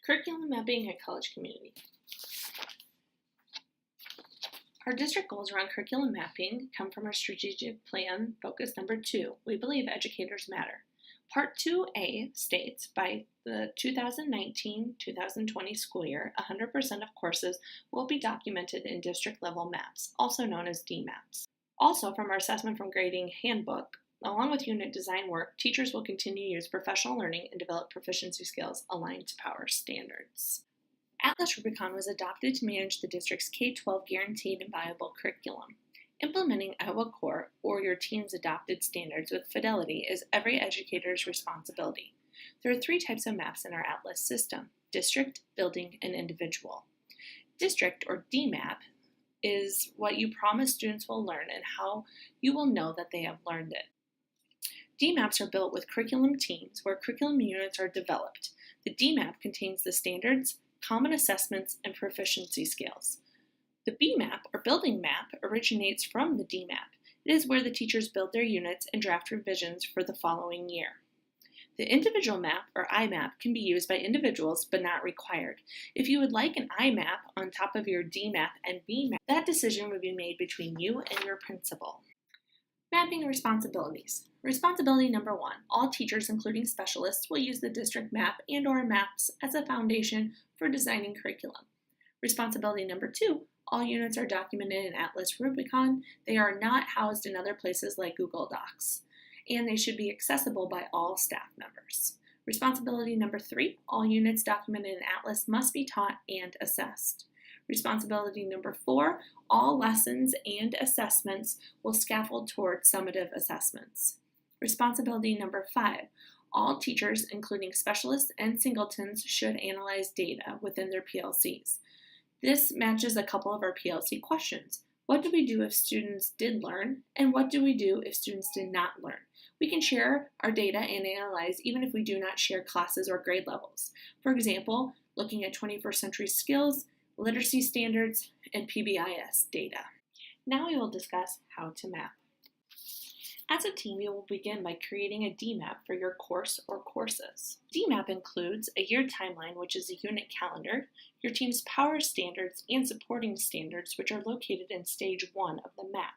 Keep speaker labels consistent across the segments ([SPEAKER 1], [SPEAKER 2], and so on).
[SPEAKER 1] Curriculum mapping at college community. Our district goals around curriculum mapping come from our strategic plan focus number 2. We believe educators matter. Part 2A states by the 2019-2020 school year, 100% of courses will be documented in district level maps, also known as DMAPs. Also, from our assessment from grading handbook, along with unit design work, teachers will continue to use professional learning and develop proficiency skills aligned to POWER standards. Atlas Rubicon was adopted to manage the district's K-12 guaranteed and viable curriculum. Implementing Iowa Core or your team's adopted standards with fidelity is every educator's responsibility. There are 3 types of maps in our Atlas system: district, building, and individual. District, or DMAP, is what you promise students will learn and how you will know that they have learned it. DMAPs are built with curriculum teams where curriculum units are developed. The DMAP contains the standards, common assessments, and proficiency scales. The BMAP, or building map, originates from the DMAP. It is where the teachers build their units and draft revisions for the following year. The individual map, or IMAP, can be used by individuals but not required. If you would like an IMAP on top of your DMAP and BMAP, that decision would be made between you and your principal. Mapping responsibilities. Responsibility number 1. All teachers, including specialists, will use the district map and/or maps as a foundation for designing curriculum. Responsibility number 2. All units are documented in Atlas Rubicon. They are not housed in other places like Google Docs, and they should be accessible by all staff members. Responsibility number 3. All units documented in Atlas must be taught and assessed. Responsibility number 4, all lessons and assessments will scaffold toward summative assessments. Responsibility number 5, all teachers, including specialists and singletons, should analyze data within their PLCs. This matches a couple of our PLC questions. What do we do if students did learn, and what do we do if students did not learn? We can share our data and analyze even if we do not share classes or grade levels. For example, looking at 21st century skills, literacy standards, and PBIS data. Now we will discuss how to map. As a team, you will begin by creating a DMAP for your course or courses. DMAP includes a year timeline, which is a unit calendar, your team's POWER standards and supporting standards, which are located in stage 1 of the map,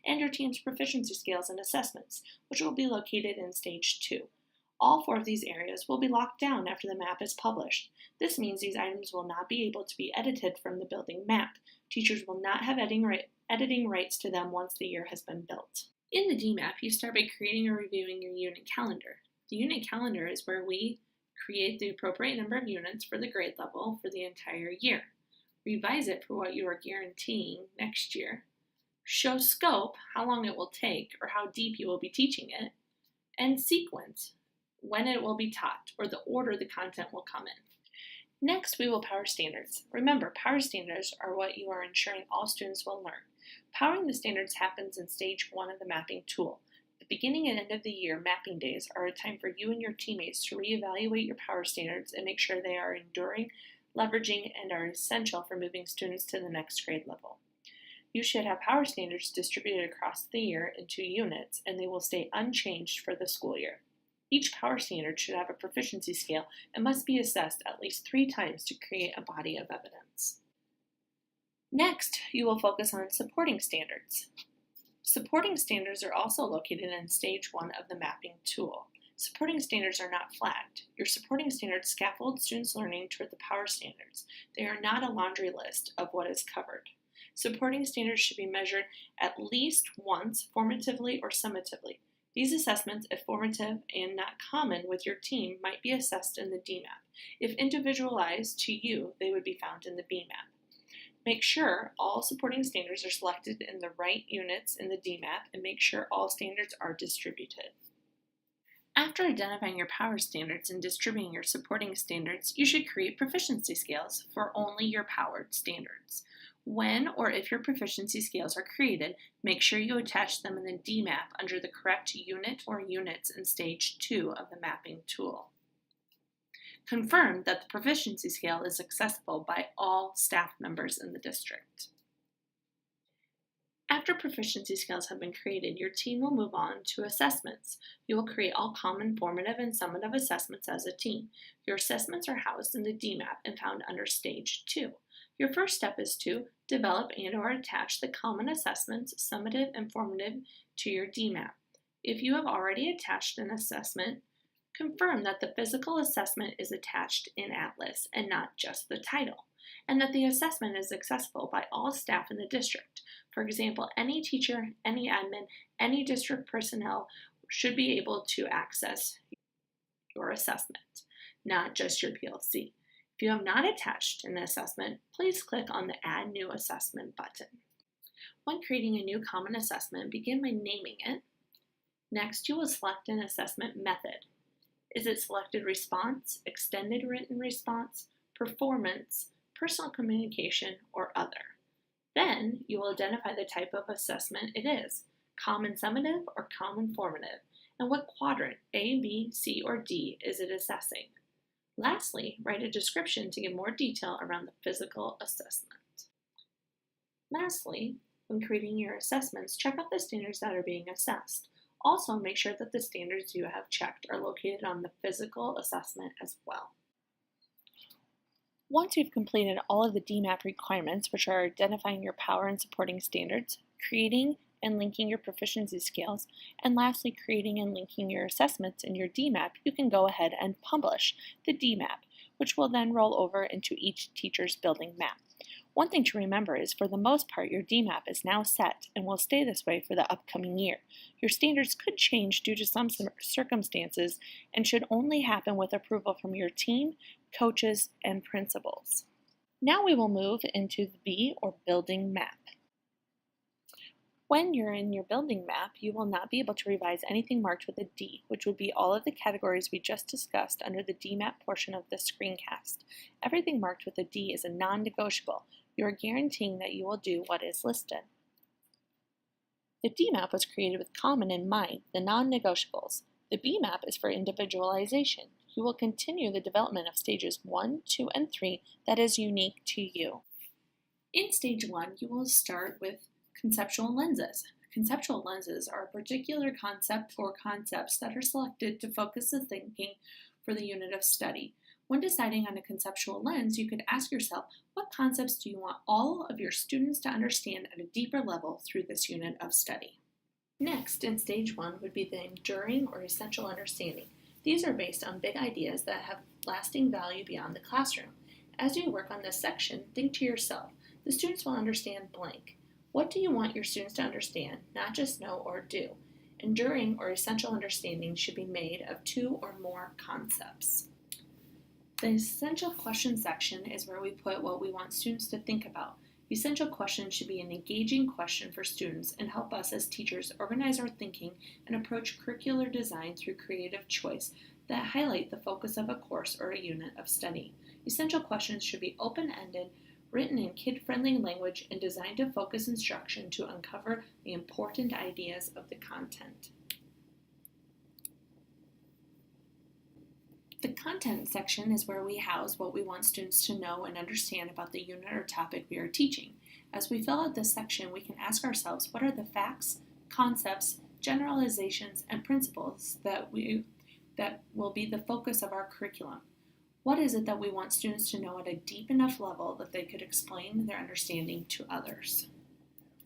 [SPEAKER 1] and your team's proficiency scales and assessments, which will be located in stage 2. All 4 of these areas will be locked down after the map is published. This means these items will not be able to be edited from the building map. Teachers will not have editing rights to them once the year has been built. In the DMAP, you start by creating or reviewing your unit calendar. The unit calendar is where we create the appropriate number of units for the grade level for the entire year, revise it for what you are guaranteeing next year, show scope, how long it will take or how deep you will be teaching it, and sequence, when it will be taught, or the order the content will come in. Next, we will POWER standards. Remember, POWER standards are what you are ensuring all students will learn. Powering the standards happens in stage 1 of the mapping tool. The beginning and end of the year mapping days are a time for you and your teammates to reevaluate your POWER standards and make sure they are enduring, leveraging, and are essential for moving students to the next grade level. You should have POWER standards distributed across the year in 2 units, and they will stay unchanged for the school year. Each POWER standard should have a proficiency scale and must be assessed at least 3 times to create a body of evidence. Next, you will focus on supporting standards. Supporting standards are also located in stage 1 of the mapping tool. Supporting standards are not flagged. Your supporting standards scaffold students' learning toward the POWER standards. They are not a laundry list of what is covered. Supporting standards should be measured at least once, formatively or summatively. These assessments, if formative and not common with your team, might be assessed in the DMAP. If individualized to you, they would be found in the BMAP. Make sure all supporting standards are selected in the right units in the DMAP, and make sure all standards are distributed. After identifying your POWER standards and distributing your supporting standards, you should create proficiency scales for only your POWER standards. When or if your proficiency scales are created, make sure you attach them in the DMAP under the correct unit or units in stage 2 of the mapping tool. Confirm that the proficiency scale is accessible by all staff members in the district. After proficiency scales have been created, your team will move on to assessments. You will create all common formative and summative assessments as a team. Your assessments are housed in the DMAP and found under Stage 2. Your first step is to develop and/or attach the common assessments, summative and formative, to your DMAP. If you have already attached an assessment, confirm that the physical assessment is attached in Atlas and not just the title, and that the assessment is accessible by all staff in the district. For example, any teacher, any admin, any district personnel should be able to access your assessment, not just your PLC. If you have not attached an assessment, please click on the Add New Assessment button. When creating a new common assessment, begin by naming it. Next, you will select an assessment method. Is it selected response, extended written response, performance, personal communication, or other? Then you will identify the type of assessment it is, common summative or common formative, and what quadrant, A, B, C, or D, is it assessing. Lastly, write a description to give more detail around the physical assessment. Lastly, when creating your assessments, check out the standards that are being assessed. Also, make sure that the standards you have checked are located on the physical assessment as well. Once you've completed all of the DMAP requirements, which are identifying your power and supporting standards, creating and linking your proficiency scales, and lastly, creating and linking your assessments in your DMAP, you can go ahead and publish the DMAP, which will then roll over into each teacher's building map. One thing to remember is, for the most part, your DMAP is now set and will stay this way for the upcoming year. Your standards could change due to some circumstances and should only happen with approval from your team, coaches, and principals. Now we will move into the B, or building map. When you're in your building map, you will not be able to revise anything marked with a D, which would be all of the categories we just discussed under the DMAP portion of the screencast. Everything marked with a D is a non-negotiable. You are guaranteeing that you will do what is listed. The DMAP was created with common in mind, the non-negotiables. The BMAP is for individualization. You will continue the development of stages 1, 2, and 3 that is unique to you. In stage 1, you will start with conceptual lenses. Conceptual lenses are a particular concept or concepts that are selected to focus the thinking for the unit of study. When deciding on a conceptual lens, you could ask yourself, what concepts do you want all of your students to understand at a deeper level through this unit of study? Next, in stage 1, would be the enduring or essential understanding. These are based on big ideas that have lasting value beyond the classroom. As you work on this section, think to yourself, the students will understand blank. What do you want your students to understand, not just know or do? Enduring or essential understanding should be made of 2 or more concepts. The essential question section is where we put what we want students to think about. The essential question should be an engaging question for students and help us as teachers organize our thinking and approach curricular design through creative choice that highlight the focus of a course or a unit of study. Essential questions should be open-ended, written in kid-friendly language, and designed to focus instruction to uncover the important ideas of the content. The content section is where we house what we want students to know and understand about the unit or topic we are teaching. As we fill out this section, we can ask ourselves, what are the facts, concepts, generalizations, and principles that will be the focus of our curriculum? What is it that we want students to know at a deep enough level that they could explain their understanding to others?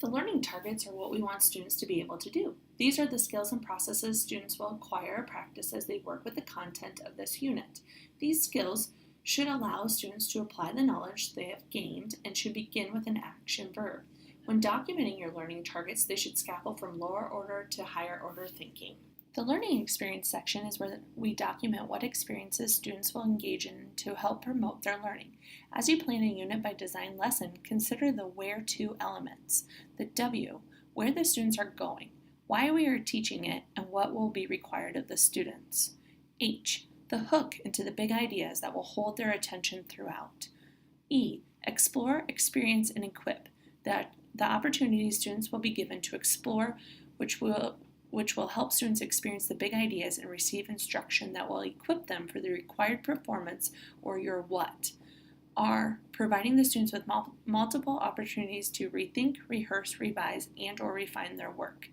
[SPEAKER 1] The learning targets are what we want students to be able to do. These are the skills and processes students will acquire or practice as they work with the content of this unit. These skills should allow students to apply the knowledge they have gained and should begin with an action verb. When documenting your learning targets, they should scaffold from lower order to higher order thinking. The learning experience section is where we document what experiences students will engage in to help promote their learning. As you plan a unit by design lesson, consider the where-to elements. The W, where the students are going, why we are teaching it, and what will be required of the students. H, the hook into the big ideas that will hold their attention throughout. E, explore, experience, and equip. That the opportunities students will be given to explore, which will help students experience the big ideas and receive instruction that will equip them for the required performance or your what. R, providing the students with multiple opportunities to rethink, rehearse, revise, and or refine their work.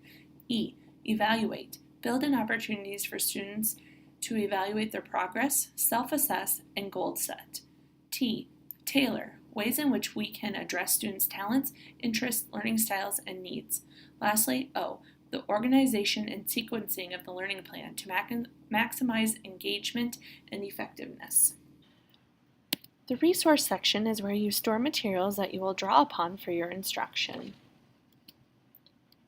[SPEAKER 1] E, evaluate, build in opportunities for students to evaluate their progress, self-assess, and goal set. T, tailor, ways in which we can address students' talents, interests, learning styles, and needs. Lastly, O, the organization and sequencing of the learning plan to maximize engagement and effectiveness. The resource section is where you store materials that you will draw upon for your instruction.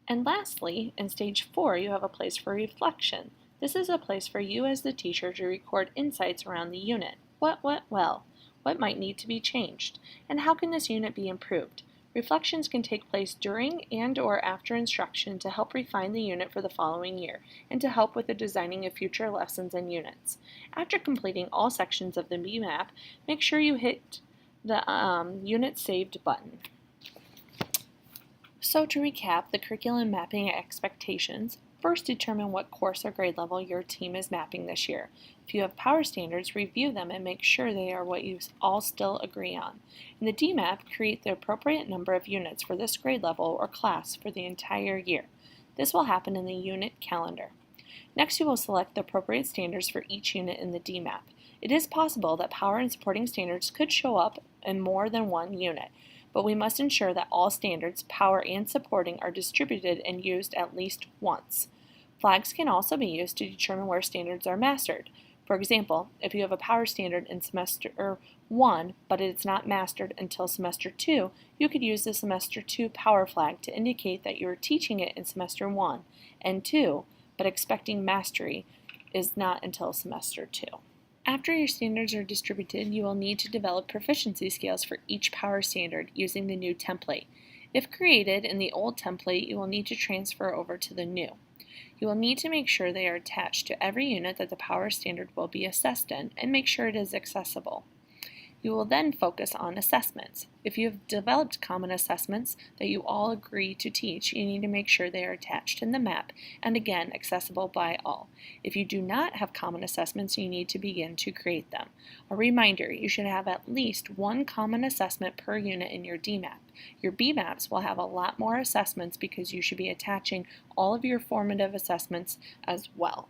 [SPEAKER 1] And lastly, in stage 4, you have a place for reflection. This is a place for you as the teacher to record insights around the unit. What went well? What might need to be changed? And how can this unit be improved? Reflections can take place during and or after instruction to help refine the unit for the following year and to help with the designing of future lessons and units. After completing all sections of the BMAP, make sure you hit the Unit Saved button. So to recap the curriculum mapping expectations, first determine what course or grade level your team is mapping this year. If you have power standards, review them and make sure they are what you all still agree on. In the DMAP, create the appropriate number of units for this grade level or class for the entire year. This will happen in the unit calendar. Next, you will select the appropriate standards for each unit in the DMAP. It is possible that power and supporting standards could show up in more than one unit, but we must ensure that all standards, power and supporting, are distributed and used at least once. Flags can also be used to determine where standards are mastered. For example, if you have a power standard in semester 1, but it's not mastered until semester 2, you could use the semester 2 power flag to indicate that you are teaching it in semester 1 and 2, but expecting mastery is not until semester 2. After your standards are distributed, you will need to develop proficiency scales for each power standard using the new template. If created in the old template, you will need to transfer over to the new. You will need to make sure they are attached to every unit that the power standard will be assessed in and make sure it is accessible. You will then focus on assessments. If you have developed common assessments that you all agree to teach, you need to make sure they are attached in the map and again accessible by all. If you do not have common assessments, you need to begin to create them. A reminder, you should have at least one common assessment per unit in your DMAP. Your BMAPs will have a lot more assessments because you should be attaching all of your formative assessments as well.